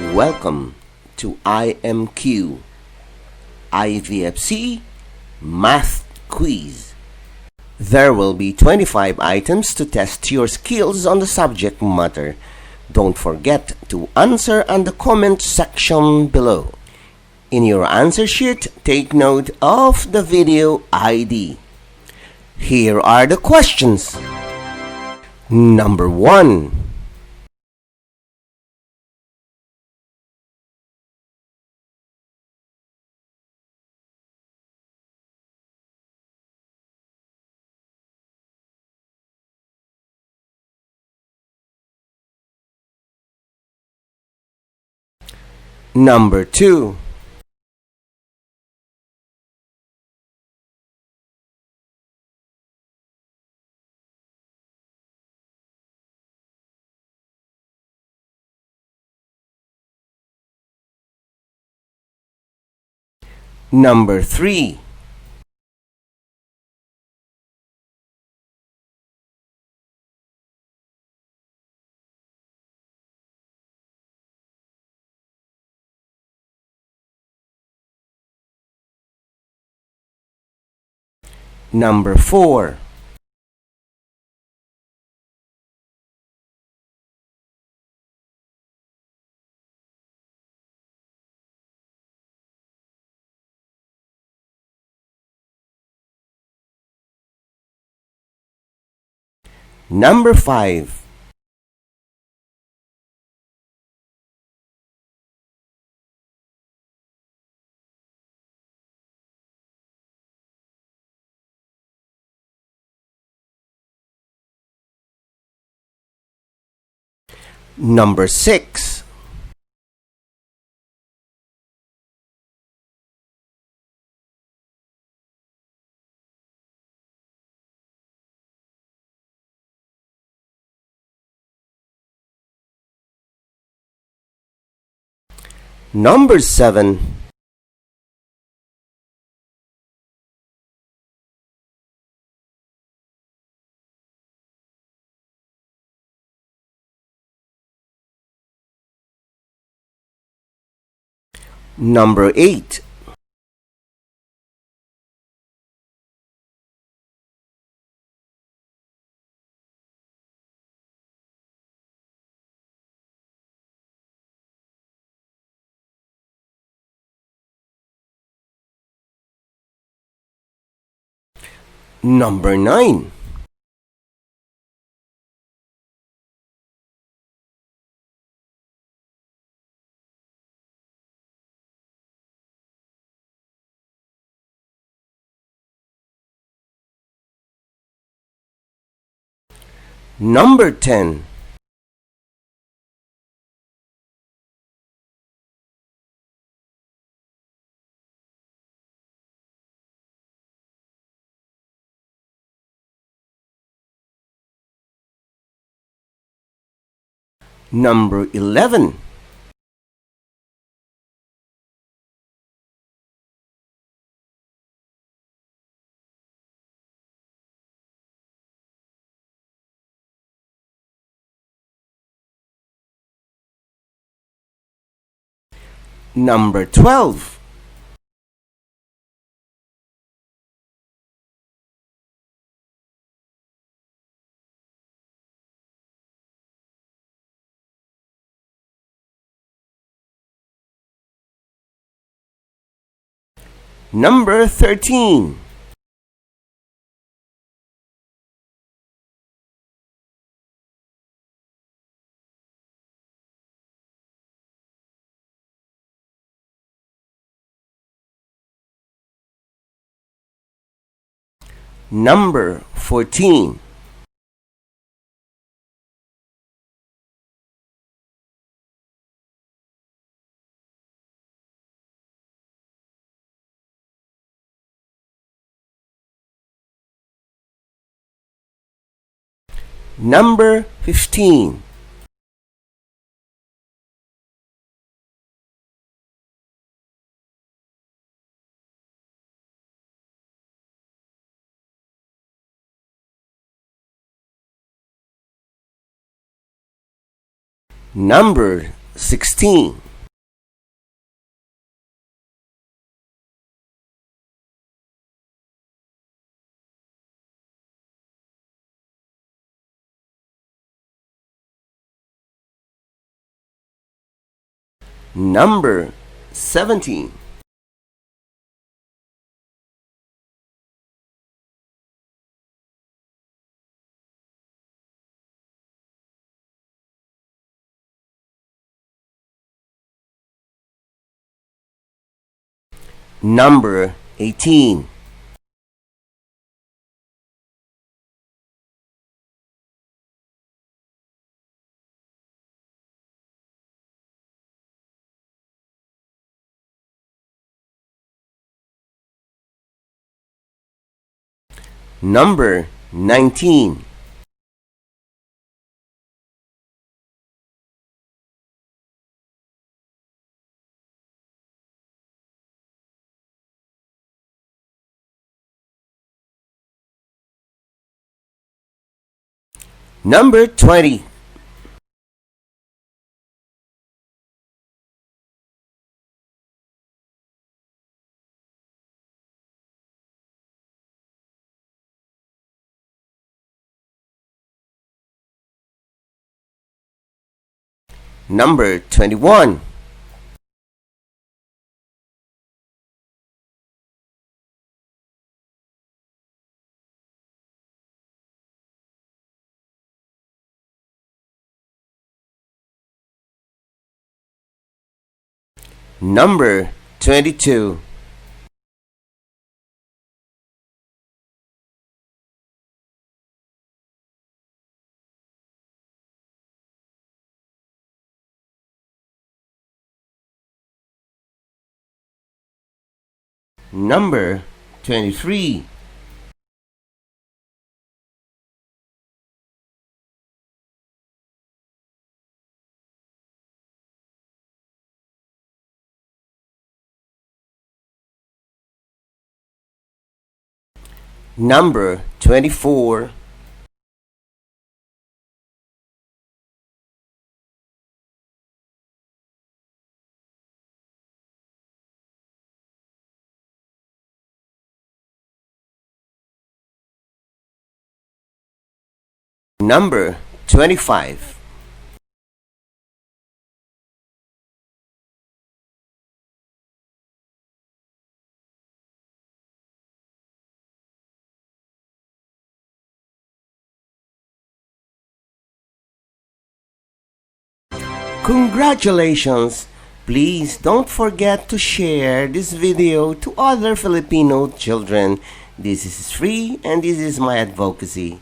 Welcome to IMQ IVFC Math Quiz. There will be 25 items to test your skills on the subject matter. Don't forget to answer on the comment section below. In your answer sheet, take note of the video ID. Here are the questions. Number 1. Number 2. Number 3. Number 4. Number 5. Number 6. Number 7. Number 8. Number 9. Number 10. Number 11. Number 12. Number 13. Number 14. Number 15. Number 16. Number 17. Number 18. Number 19. Number 20. Number 21. Number 22. Number 23. Number 24. Number 25. Congratulations! Please don't forget to share this video to other Filipino children. This is free and this is my advocacy.